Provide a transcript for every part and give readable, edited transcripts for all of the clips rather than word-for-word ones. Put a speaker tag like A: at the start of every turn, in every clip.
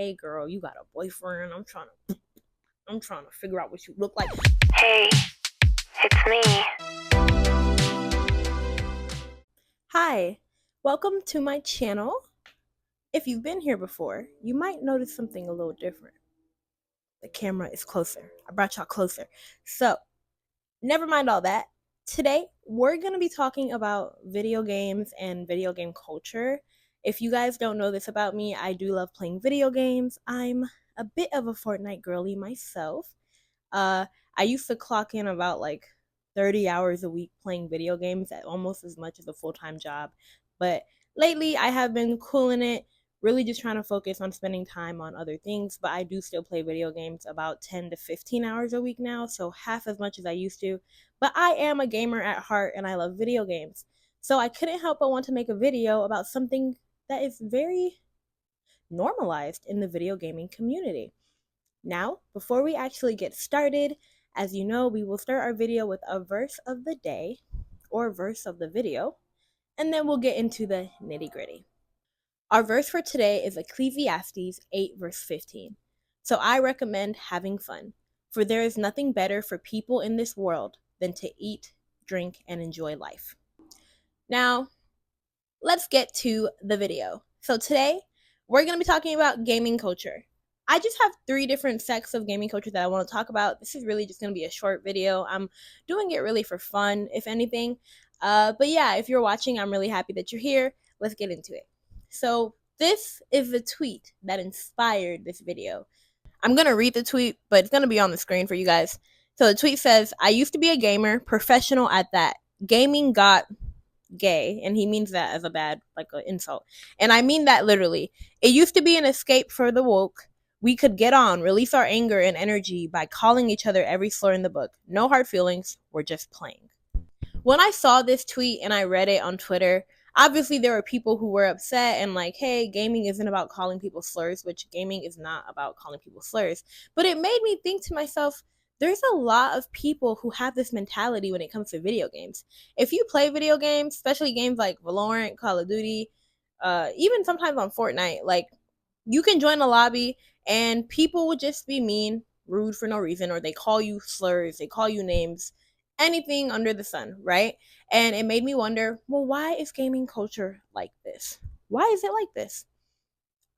A: hey girl, you got a boyfriend? I'm trying to figure out what you look like.
B: Hey, it's me.
A: Hi, welcome to my channel. If you've been here before, you might notice something a little different. The camera is closer. I brought y'all closer. So, never mind all that. Today, we're going to be talking about video games and video game culture. If you guys don't know this about me, I do love playing video games. I'm a bit of a Fortnite girly myself. I used to clock in about like 30 hours a week playing video games, at almost as much as a full-time job. But lately, I have been cooling it, really just trying to focus on spending time on other things. But I do still play video games about 10 to 15 hours a week now, so half as much as I used to. But I am a gamer at heart and I love video games. So I couldn't help but want to make a video about something that is very normalized in the video gaming community. Now, before we actually get started, as you know, we will start our video with a verse of the day or verse of the video, and then we'll get into the nitty gritty. Our verse for today is Ecclesiastes 8 verse 15. So I recommend having fun, for there is nothing better for people in this world than to eat, drink, and enjoy life. Now, let's get to the video. So today, we're going to be talking about gaming culture. I just have 3 different sects of gaming culture that I want to talk about. This is really just going to be a short video. I'm doing it really for fun, if anything. But yeah, if you're watching, I'm really happy that you're here. Let's get into it. So this is the tweet that inspired this video. I'm going to read the tweet, but it's going to be on the screen for you guys. So the tweet says, I used to be a gamer, professional at that. Gaming got gay, and he means that as a bad, like an insult. And I mean that literally. It used to be an escape for the woke. We could get on, release our anger and energy by calling each other every slur in the book. No hard feelings, we're just playing. When I saw this tweet and I read it on Twitter, obviously there were people who were upset and like, hey, gaming isn't about calling people slurs, which gaming is not about calling people slurs. But it made me think to myself, there's a lot of people who have this mentality when it comes to video games. If you play video games, especially games like Valorant, Call of Duty, even sometimes on Fortnite, like you can join a lobby and people will just be mean, rude for no reason, or they call you slurs, they call you names, anything under the sun, right? And it made me wonder, well, why is gaming culture like this? Why is it like this?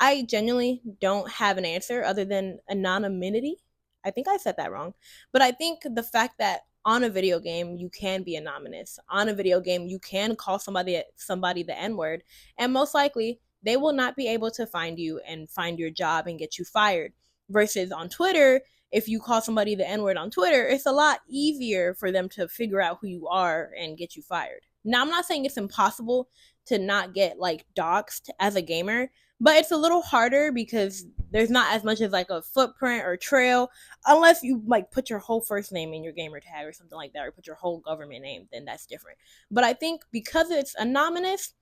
A: I genuinely don't have an answer other than anonymity. I think I said that wrong. But I think the fact that on a video game you can be anonymous. On a video game you can call somebody the N-word, and most likely they will not be able to find you and find your job and get you fired. Versus on Twitter, if you call somebody the N-word on Twitter, it's a lot easier for them to figure out who you are and get you fired. Now, I'm not saying it's impossible to not get like doxxed as a gamer, but it's a little harder because there's not as much as like a footprint or trail, unless you like put your whole first name in your gamer tag or something like that, or put your whole government name, then that's different. But I think because it's anonymous,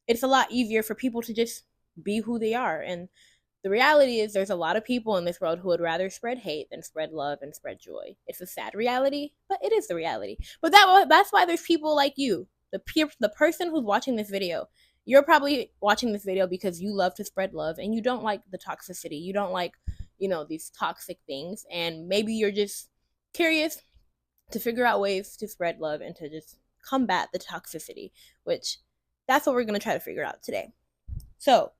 A: it's a lot easier for people to just be who they are. And the reality is there's a lot of people in this world who would rather spread hate than spread love and spread joy. It's a sad reality, but it is the reality. But that's why there's people like you, the person who's watching this video. You're probably watching this video because you love to spread love and you don't like the toxicity. You don't like, these toxic things. And maybe you're just curious to figure out ways to spread love and to just combat the toxicity, which that's what we're going to try to figure out today. So,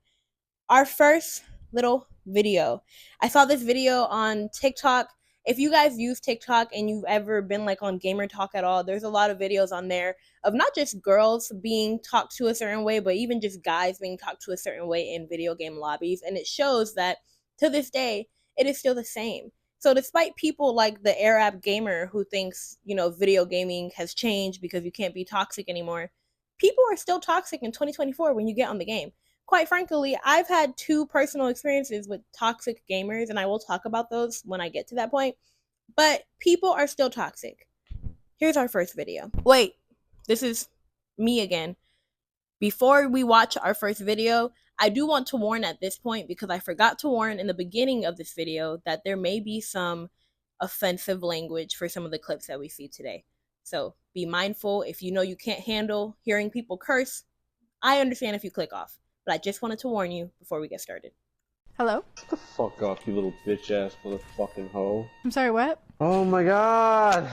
A: our first little video. I saw this video on TikTok. If you guys use TikTok and you've ever been like on Gamer Talk at all, there's a lot of videos on there of not just girls being talked to a certain way, but even just guys being talked to a certain way in video game lobbies. And it shows that to this day, it is still the same. So despite people like the Arab gamer who thinks, video gaming has changed because you can't be toxic anymore, people are still toxic in 2024 when you get on the game. Quite frankly, I've had 2 personal experiences with toxic gamers, and I will talk about those when I get to that point. But people are still toxic. Here's our first video. Wait, this is me again. Before we watch our first video, I do want to warn at this point, because I forgot to warn in the beginning of this video, that there may be some offensive language for some of the clips that we see today. So be mindful. If you know you can't handle hearing people curse, I understand if you click off. But I just wanted to warn you before we get started.
C: Hello?
D: Shut the fuck up, you little bitch ass motherfucking hoe.
C: I'm sorry, what?
D: Oh my god.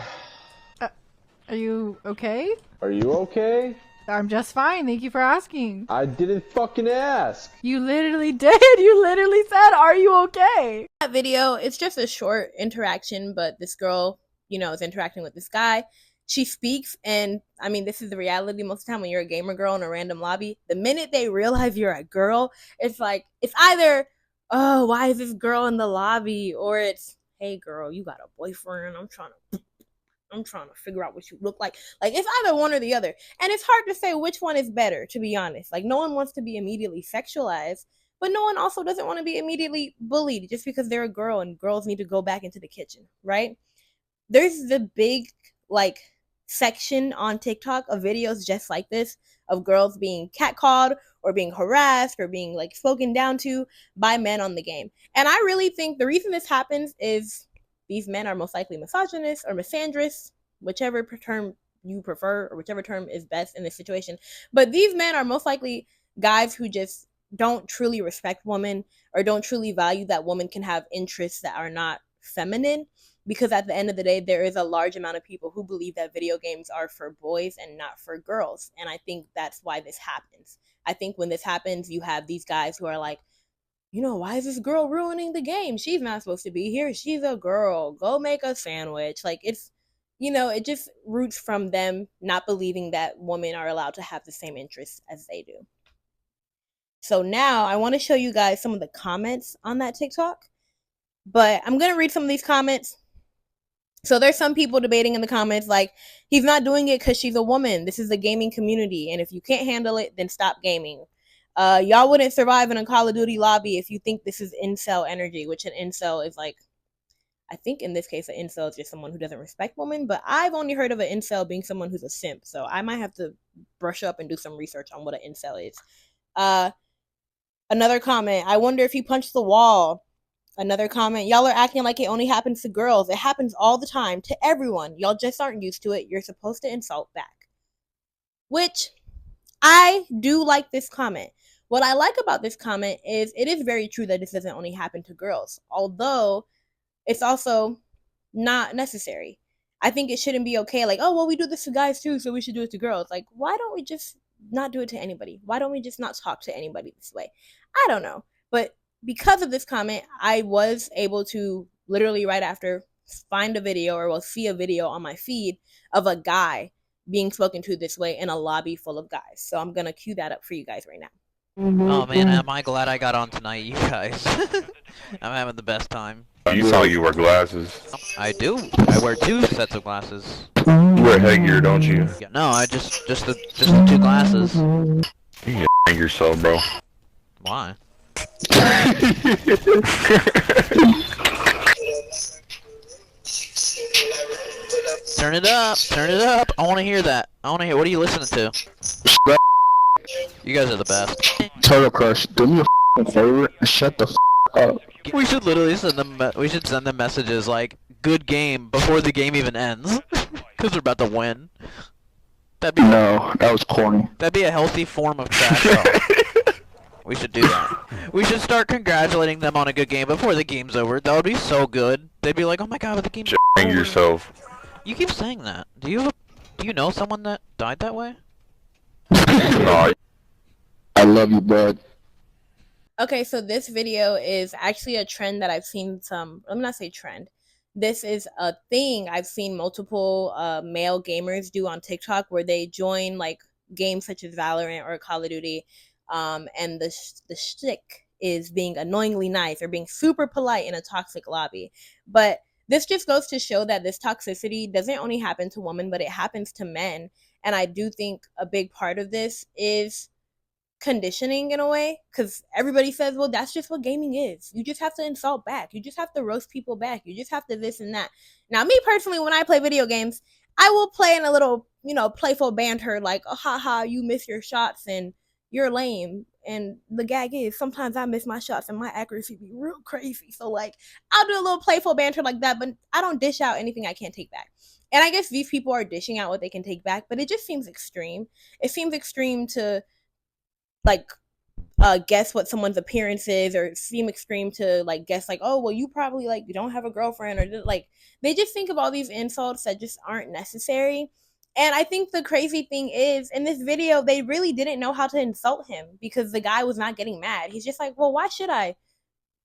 C: Are you okay?
D: Are you okay?
C: I'm just fine, thank you for asking.
D: I didn't fucking ask.
C: You literally did. You literally said, are you okay?
A: That video, it's just a short interaction, but this girl, is interacting with this guy. She speaks, and I mean, this is the reality most of the time when you're a gamer girl in a random lobby. The minute they realize you're a girl, it's like, it's either, oh, why is this girl in the lobby? Or it's, hey girl, you got a boyfriend. I'm trying to figure out what you look like. Like, it's either one or the other. And it's hard to say which one is better, to be honest. Like, no one wants to be immediately sexualized, but no one also doesn't want to be immediately bullied just because they're a girl and girls need to go back into the kitchen, right? There's the big, like, section on TikTok of videos just like this of girls being catcalled or being harassed or being, like, spoken down to by men on the game. And I really think the reason this happens is these men are most likely misogynist or misandrous, whichever term you prefer or whichever term is best in this situation. But these men are most likely guys who just don't truly respect women or don't truly value that women can have interests that are not feminine. Because at the end of the day, there is a large amount of people who believe that video games are for boys and not for girls. And I think that's why this happens. I think when this happens, you have these guys who are like, why is this girl ruining the game? She's not supposed to be here. She's a girl. Go make a sandwich. Like, it's, it just roots from them not believing that women are allowed to have the same interests as they do. So now I want to show you guys some of the comments on that TikTok, but I'm going to read some of these comments. So there's some people debating in the comments like, he's not doing it because she's a woman. This is a gaming community. And if you can't handle it, then stop gaming. Y'all wouldn't survive in a Call of Duty lobby if you think this is incel energy, which an incel is like, I think in this case, an incel is just someone who doesn't respect women, but I've only heard of an incel being someone who's a simp, so I might have to brush up and do some research on what an incel is. Another comment, I wonder if he punched the wall. Another comment, y'all are acting like it only happens to girls. It happens all the time, to everyone. Y'all just aren't used to it. You're supposed to insult back. Which, I do like this comment. What I like about this comment is it is very true that this doesn't only happen to girls, although it's also not necessary. I think it shouldn't be okay, like, oh, well, we do this to guys too, so we should do it to girls. Like, why don't we just not do it to anybody? Why don't we just not talk to anybody this way? I don't know. But because of this comment, I was able to literally right after find a video or see a video on my feed of a guy being spoken to this way in a lobby full of guys. So I'm going to cue that up for you guys right now.
E: Oh man, am I glad I got on tonight, you guys. I'm having the best time.
F: You saw you wear glasses.
E: I do. I wear 2 sets of glasses.
F: You wear headgear, don't you?
E: Yeah, no, I just the 2 glasses.
F: You can hang yourself, bro.
E: Why? Turn it up, turn it up. I want to hear that. I want to hear. What are you listening to? You guys are the best.
G: Turtle Crush, do me a favor and shut the up.
E: We should literally send them. We should send them messages like "good game" before the game even ends, because they're about to win. That'd be
G: No, that was corny.
E: That'd be a healthy form of trash talk. We should do that. We should start congratulating them on a good game before the game's over. That would be so good. They'd be like, "Oh my god, but the game's
F: Hang
E: over."
F: yourself.
E: You keep saying that. Do you know someone that died that way?
F: No,
G: I love you, bud.
A: Okay, so this video is actually a trend that I've seen let me not say trend. This is a thing I've seen multiple male gamers do on TikTok where they join like games such as Valorant or Call of Duty, and the shtick is being annoyingly nice or being super polite in a toxic lobby. But this just goes to show that this toxicity doesn't only happen to women, but it happens to men. And I do think a big part of this is conditioning in a way, because everybody says, well, that's just what gaming is. You just have to insult back. You just have to roast people back. You just have to this and that. Now, me personally, when I play video games, I will play in a little, playful banter like, oh, haha, you miss your shots and you're lame. And the gag is sometimes I miss my shots and my accuracy be real crazy. So, like, I'll do a little playful banter like that, but I don't dish out anything I can't take back. And I guess these people are dishing out what they can take back, but it just seems extreme. It seems extreme to, like, guess what someone's appearance is, or seem extreme to like guess like, oh well, you probably like you don't have a girlfriend, or like they just think of all these insults that just aren't necessary. And I think the crazy thing is, in this video, they really didn't know how to insult him because the guy was not getting mad. He's just like, well, why should I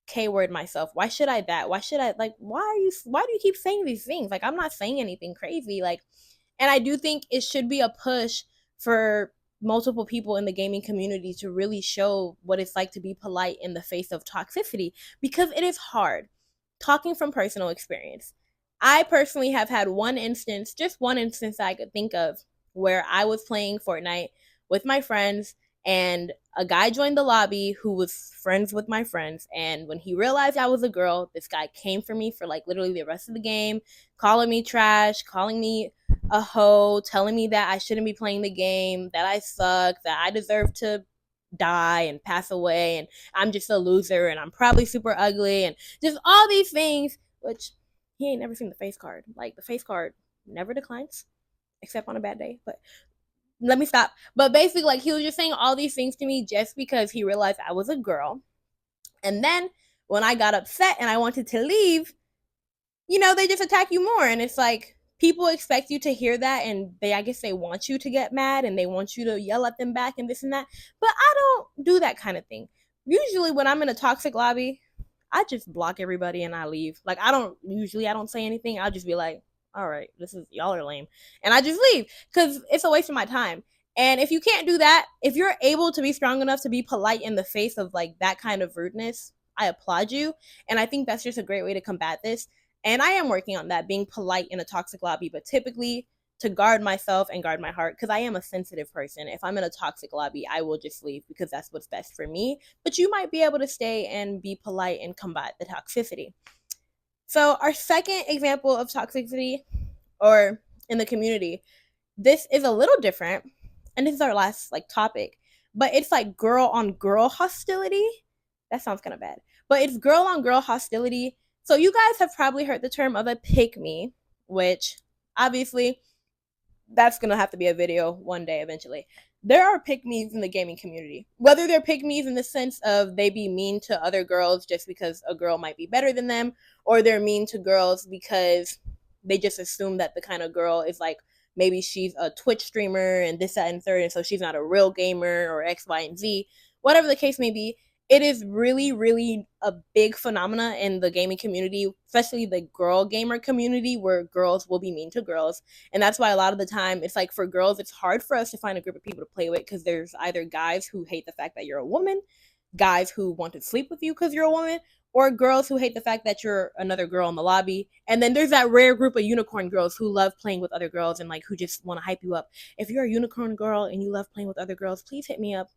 A: K-word myself? Why should I that? Why should I like? Why do you keep saying these things? Like, I'm not saying anything crazy. Like, and I do think it should be a push for multiple people in the gaming community to really show what it's like to be polite in the face of toxicity, because it is hard. Talking from personal experience, I personally have had just one instance that I could think of, where I was playing Fortnite with my friends and a guy joined the lobby who was friends with my friends. And when he realized I was a girl, this guy came for me for like literally the rest of the game, calling me trash, calling me a hoe, telling me that I shouldn't be playing the game, that I suck, that I deserve to die and pass away, and I'm just a loser, and I'm probably super ugly, and just all these things, which he ain't never seen the face card. Like, the face card never declines, except on a bad day. But let me stop. But basically, like, he was just saying all these things to me just because he realized I was a girl. And then when I got upset and I wanted to leave, they just attack you more. And it's like, people expect you to hear that, and I guess they want you to get mad and they want you to yell at them back and this and that. But I don't do that kind of thing. Usually when I'm in a toxic lobby, I just block everybody and I leave. Like, I don't say anything. I'll just be like, all right, y'all are lame. And I just leave because it's a waste of my time. And if you can't do that, if you're able to be strong enough to be polite in the face of like that kind of rudeness, I applaud you. And I think that's just a great way to combat this. And I am working on that, being polite in a toxic lobby, but typically to guard myself and guard my heart, because I am a sensitive person. If I'm in a toxic lobby, I will just leave because that's what's best for me. But you might be able to stay and be polite and combat the toxicity. So our second example of toxicity, or in the community, this is a little different, and this is our last like topic, but it's like girl on girl hostility. That sounds kind of bad, but it's girl on girl hostility. So you guys have probably heard the term of a pick me, which obviously that's going to have to be a video one day eventually. There are pick me's in the gaming community. Whether they're pick me's in the sense of they be mean to other girls just because a girl might be better than them, or they're mean to girls because they just assume that the kind of girl is like, maybe she's a Twitch streamer and this, that, and third, and so she's not a real gamer, or X, Y, and Z. Whatever the case may be, it is really, really a big phenomena in the gaming community, especially the girl gamer community, where girls will be mean to girls. And that's why a lot of the time, it's like for girls, it's hard for us to find a group of people to play with, because there's either guys who hate the fact that you're a woman, guys who want to sleep with you because you're a woman, or girls who hate the fact that you're another girl in the lobby. And then there's that rare group of unicorn girls who love playing with other girls and like who just want to hype you up. If you're a unicorn girl and you love playing with other girls, please hit me up.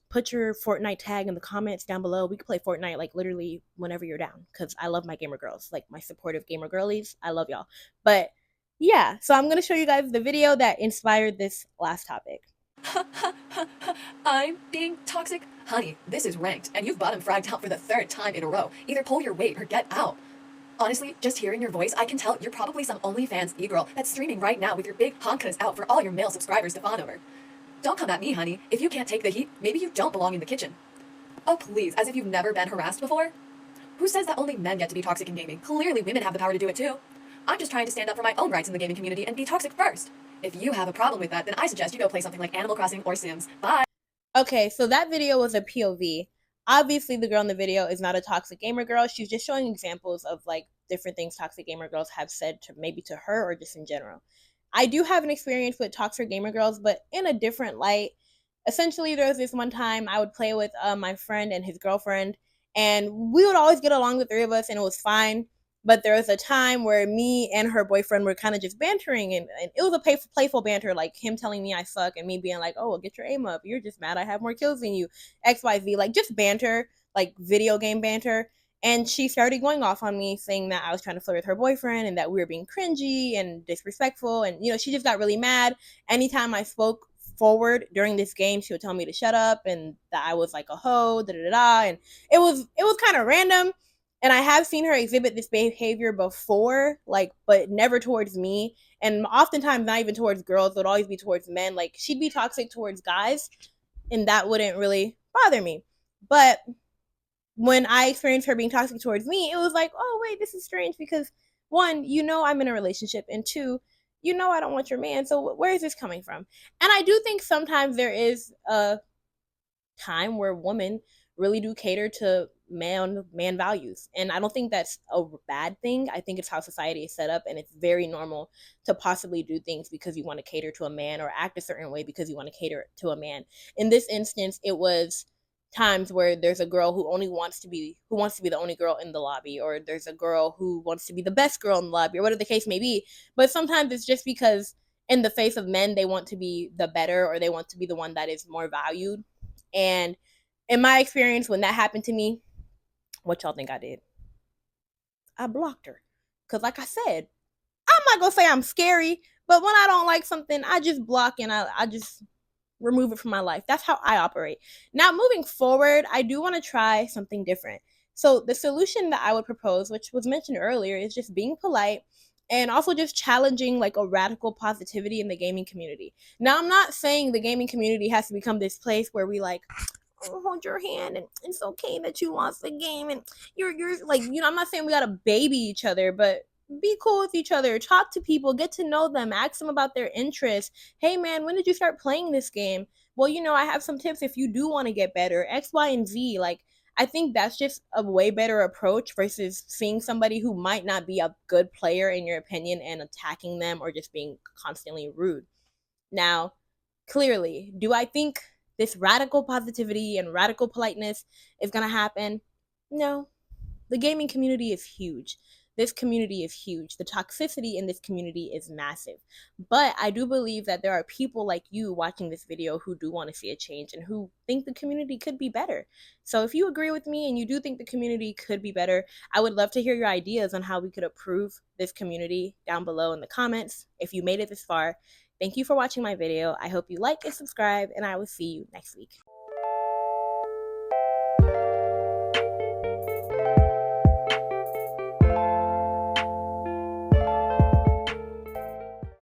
A: Put your Fortnite tag in the comments down below. We can play Fortnite like literally whenever you're down, because I love my gamer girls, like my supportive gamer girlies. I love y'all. But yeah, so I'm going to show you guys the video that inspired this last topic.
H: I'm being toxic? Honey, this is ranked, and you've bottom fragged out for the third time in a row. Either pull your weight or get out. Honestly, just hearing your voice, I can tell you're probably some OnlyFans e-girl that's streaming right now with your big honkas out for all your male subscribers to fawn over. Don't come at me, honey. If you can't take the heat, maybe you don't belong in the kitchen. Oh, please, as if you've never been harassed before? Who says that only men get to be toxic in gaming? Clearly women have the power to do it too. I'm just trying to stand up for my own rights in the gaming community and be toxic first. If you have a problem with that, then I suggest you go play something like Animal Crossing or Sims. Bye!
A: Okay, so that video was a POV. Obviously, the girl in the video is not a toxic gamer girl. She's just showing examples of like different things toxic gamer girls have said to maybe to her or just in general. I do have an experience with toxic gamer girls, but in a different light. Essentially, there was this one time I would play with my friend and his girlfriend, and we would always get along, the three of us, and it was fine. But there was a time where me and her boyfriend were kind of just bantering, and it was a playful banter, like him telling me I suck and me being like, oh, well, get your aim up. You're just mad I have more kills than you. XYZ, like just banter, like video game banter. And she started going off on me, saying that I was trying to flirt with her boyfriend and that we were being cringy and disrespectful. And, she just got really mad. Anytime I spoke forward during this game, she would tell me to shut up and that I was like a hoe, da-da-da-da. And it was kind of random. And I have seen her exhibit this behavior before, like, but never towards me. And oftentimes not even towards girls. It would always be towards men. Like, she'd be toxic towards guys, and that wouldn't really bother me. But when I experienced her being toxic towards me, it was like, oh wait, this is strange because one, I'm in a relationship, and two, I don't want your man. So where is this coming from? And I do think sometimes there is a time where women really do cater to man values, and I don't think that's a bad thing. I think it's how society is set up, and it's very normal to possibly do things because you want to cater to a man, or act a certain way because you want to cater to a man. In this instance, it was times where there's a girl who wants to be the only girl in the lobby, or there's a girl who wants to be the best girl in the lobby, or whatever the case may be. But sometimes it's just because in the face of men, they want to be the better, or they want to be the one that is more valued. And in my experience, when that happened to me, what y'all think I did? I blocked her. Because, like I said, I'm not going to say I'm scary, but when I don't like something, I just block, and I just remove it from my life. That's how I operate. Now, moving forward, I do want to try something different. So, the solution that I would propose, which was mentioned earlier, is just being polite and also just challenging like a radical positivity in the gaming community. Now, I'm not saying the gaming community has to become this place where we like, hold your hand, and it's okay that you lost the game, and you're like, I'm not saying we gotta baby each other, but be cool with each other, talk to people, get to know them, ask them about their interests. Hey man, when did you start playing this game? Well, I have some tips if you do want to get better, X, Y, and Z. Like, I think that's just a way better approach versus seeing somebody who might not be a good player in your opinion and attacking them or just being constantly rude. Now, clearly, do I think this radical positivity and radical politeness is going to happen? No. The gaming community is huge. This community is huge. The toxicity in this community is massive. But I do believe that there are people like you watching this video who do want to see a change and who think the community could be better. So if you agree with me and you do think the community could be better, I would love to hear your ideas on how we could improve this community down below in the comments. If you made it this far, thank you for watching my video. I hope you like and subscribe, and I will see you next week.